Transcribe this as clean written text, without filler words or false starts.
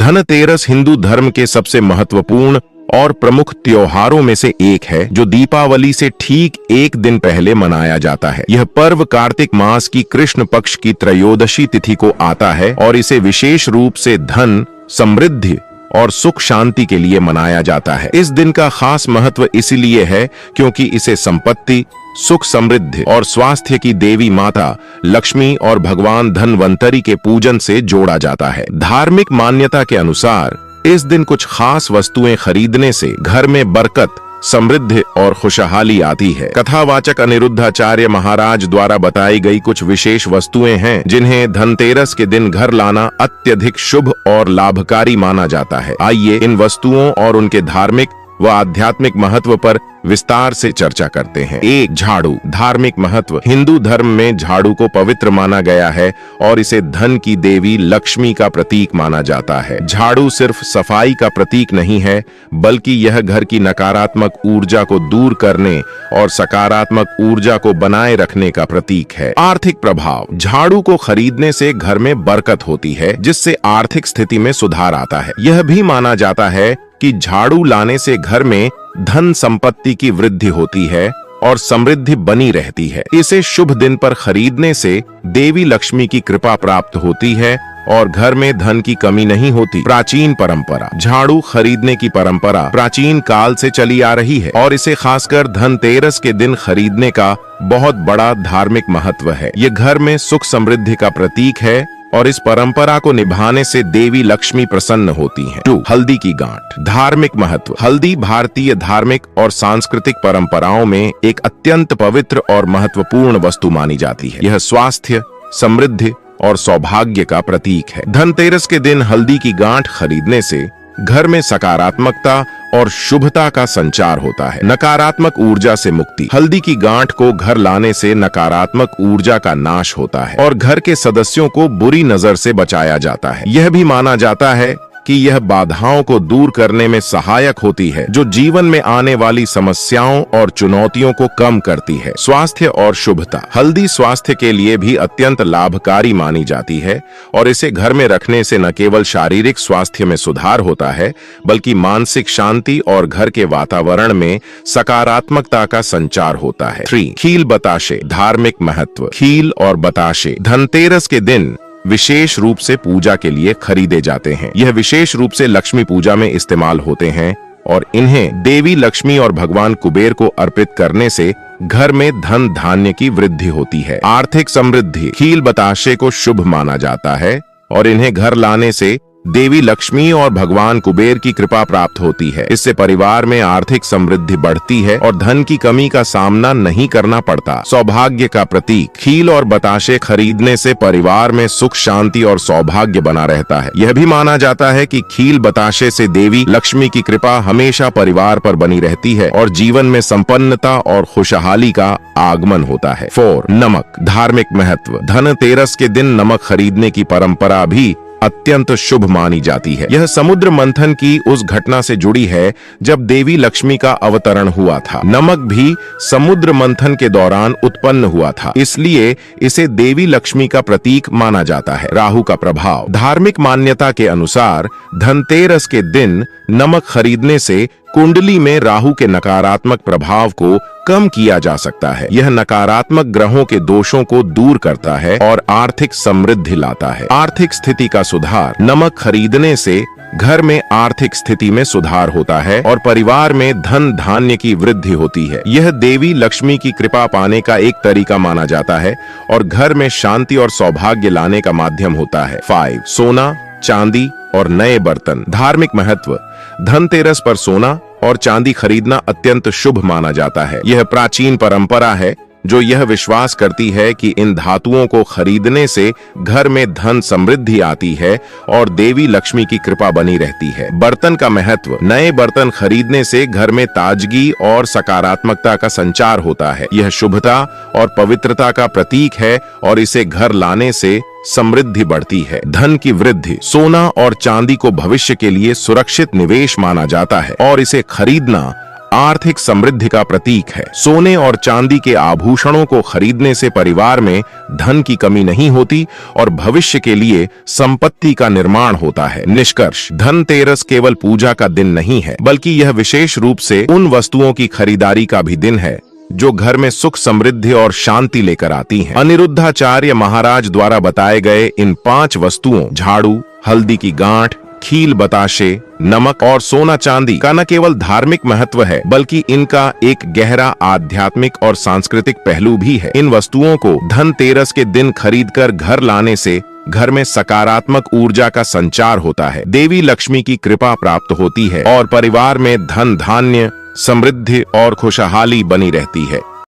धनतेरस हिंदू धर्म के सबसे महत्वपूर्ण और प्रमुख त्योहारों में से एक है, जो दीपावली से ठीक एक दिन पहले मनाया जाता है। यह पर्व कार्तिक मास की कृष्ण पक्ष की त्रयोदशी तिथि को आता है और इसे विशेष रूप से धन, समृद्धि और सुख शांति के लिए मनाया जाता है। इस दिन का खास महत्व इसलिए है क्योंकि इसे संपत्ति, सुख, समृद्धि और स्वास्थ्य की देवी माता लक्ष्मी और भगवान धनवंतरी के पूजन से जोड़ा जाता है। धार्मिक मान्यता के अनुसार इस दिन कुछ खास वस्तुएं खरीदने से घर में बरकत, समृद्धि और खुशहाली आती है। कथावाचक अनिरुद्धाचार्य महाराज द्वारा बताई गई कुछ विशेष वस्तुएं हैं जिन्हें धनतेरस के दिन घर लाना अत्यधिक शुभ और लाभकारी माना जाता है। आइए इन वस्तुओं और उनके धार्मिक व आध्यात्मिक महत्व पर विस्तार से चर्चा करते हैं। एक, झाड़ू। धार्मिक महत्व। हिंदू धर्म में झाड़ू को पवित्र माना गया है और इसे धन की देवी लक्ष्मी का प्रतीक माना जाता है। झाड़ू सिर्फ सफाई का प्रतीक नहीं है, बल्कि यह घर की नकारात्मक ऊर्जा को दूर करने और सकारात्मक ऊर्जा को बनाए रखने का प्रतीक है। आर्थिक प्रभाव। झाड़ू को खरीदने से घर में बरकत होती है, जिससे आर्थिक स्थिति में सुधार आता है। यह भी माना जाता है कि झाड़ू लाने से घर में धन संपत्ति की वृद्धि होती है और समृद्धि बनी रहती है। इसे शुभ दिन पर खरीदने से देवी लक्ष्मी की कृपा प्राप्त होती है और घर में धन की कमी नहीं होती। प्राचीन परंपरा। झाड़ू खरीदने की परंपरा प्राचीन काल से चली आ रही है और इसे खासकर धनतेरस के दिन खरीदने का बहुत बड़ा धार्मिक महत्व है। ये घर में सुख समृद्धि का प्रतीक है और इस परंपरा को निभाने से देवी लक्ष्मी प्रसन्न होती हैं। 2. हल्दी की गांठ। धार्मिक महत्व। हल्दी भारतीय धार्मिक और सांस्कृतिक परंपराओं में एक अत्यंत पवित्र और महत्वपूर्ण वस्तु मानी जाती है। यह स्वास्थ्य, समृद्धि और सौभाग्य का प्रतीक है। धनतेरस के दिन हल्दी की गांठ खरीदने से घर में सकारात्मकता और शुभता का संचार होता है। नकारात्मक ऊर्जा से मुक्ति। हल्दी की गांठ को घर लाने से नकारात्मक ऊर्जा का नाश होता है और घर के सदस्यों को बुरी नजर से बचाया जाता है। यह भी माना जाता है कि यह बाधाओं को दूर करने में सहायक होती है, जो जीवन में आने वाली समस्याओं और चुनौतियों को कम करती है। स्वास्थ्य और शुभता। हल्दी स्वास्थ्य के लिए भी अत्यंत लाभकारी मानी जाती है और इसे घर में रखने से न केवल शारीरिक स्वास्थ्य में सुधार होता है, बल्कि मानसिक शांति और घर के वातावरण में सकारात्मकता का संचार होता है। 3. खील बताशे। धार्मिक महत्व। खील और बताशे धनतेरस के दिन विशेष रूप से पूजा के लिए खरीदे जाते हैं। यह विशेष रूप से लक्ष्मी पूजा में इस्तेमाल होते हैं और इन्हें देवी लक्ष्मी और भगवान कुबेर को अर्पित करने से घर में धन धान्य की वृद्धि होती है। आर्थिक समृद्धि। खील बताशे को शुभ माना जाता है और इन्हें घर लाने से देवी लक्ष्मी और भगवान कुबेर की कृपा प्राप्त होती है। इससे परिवार में आर्थिक समृद्धि बढ़ती है और धन की कमी का सामना नहीं करना पड़ता। सौभाग्य का प्रतीक। खील और बताशे खरीदने से परिवार में सुख, शांति और सौभाग्य बना रहता है। यह भी माना जाता है कि खील बताशे से देवी लक्ष्मी की कृपा हमेशा परिवार पर बनी रहती है और जीवन में संपन्नता और खुशहाली का आगमन होता है। 4. नमक। धार्मिक महत्व। धनतेरस के दिन नमक खरीदने की परंपरा भी अत्यंत शुभ मानी जाती है। यह समुद्र मंथन की उस घटना से जुड़ी है जब देवी लक्ष्मी का अवतरण हुआ था। नमक भी समुद्र मंथन के दौरान उत्पन्न हुआ था, इसलिए इसे देवी लक्ष्मी का प्रतीक माना जाता है। राहु का प्रभाव। धार्मिक मान्यता के अनुसार धनतेरस के दिन नमक खरीदने से कुंडली में राहु के नकारात्मक प्रभाव को कम किया जा सकता है। यह नकारात्मक ग्रहों के दोषों को दूर करता है और आर्थिक समृद्धि लाता है। आर्थिक स्थिति का सुधार। नमक खरीदने से घर में आर्थिक स्थिति में सुधार होता है और परिवार में धन धान्य की वृद्धि होती है। यह देवी लक्ष्मी की कृपा पाने का एक तरीका माना जाता है और घर में शांति और सौभाग्य लाने का माध्यम होता है। 5. सोना, चांदी और नए बर्तन। धार्मिक महत्व। धनतेरस पर सोना और चांदी खरीदना अत्यंत शुभ माना जाता है। यह प्राचीन परंपरा है जो यह विश्वास करती है कि इन धातुओं को खरीदने से घर में धन समृद्धि आती है और देवी लक्ष्मी की कृपा बनी रहती है। बर्तन का महत्व। नए बर्तन खरीदने से घर में ताजगी और सकारात्मकता का संचार होता है। यह शुभता और पवित्रता का प्रतीक है और इसे घर लाने से समृद्धि बढ़ती है। धन की वृद्धि। सोना और चांदी को भविष्य के लिए सुरक्षित निवेश माना जाता है और इसे खरीदना आर्थिक समृद्धि का प्रतीक है। सोने और चांदी के आभूषणों को खरीदने से परिवार में धन की कमी नहीं होती और भविष्य के लिए संपत्ति का निर्माण होता है। निष्कर्ष, धनतेरस केवल पूजा का दिन नहीं है, बल्कि यह विशेष रूप से उन वस्तुओं की खरीदारी का भी दिन है जो घर में सुख, समृद्धि और शांति लेकर आती हैं। अनिरुद्धाचार्य महाराज द्वारा बताए गए इन 5 वस्तुओं झाड़ू, हल्दी की गांठ, खील बताशे, नमक और सोना चांदी का न केवल धार्मिक महत्व है, बल्कि इनका एक गहरा आध्यात्मिक और सांस्कृतिक पहलू भी है। इन वस्तुओं को धनतेरस के दिन खरीदकर घर लाने से घर में सकारात्मक ऊर्जा का संचार होता है, देवी लक्ष्मी की कृपा प्राप्त होती है और परिवार में धन, धान्य, समृद्धि और खुशहाली बनी रहती है।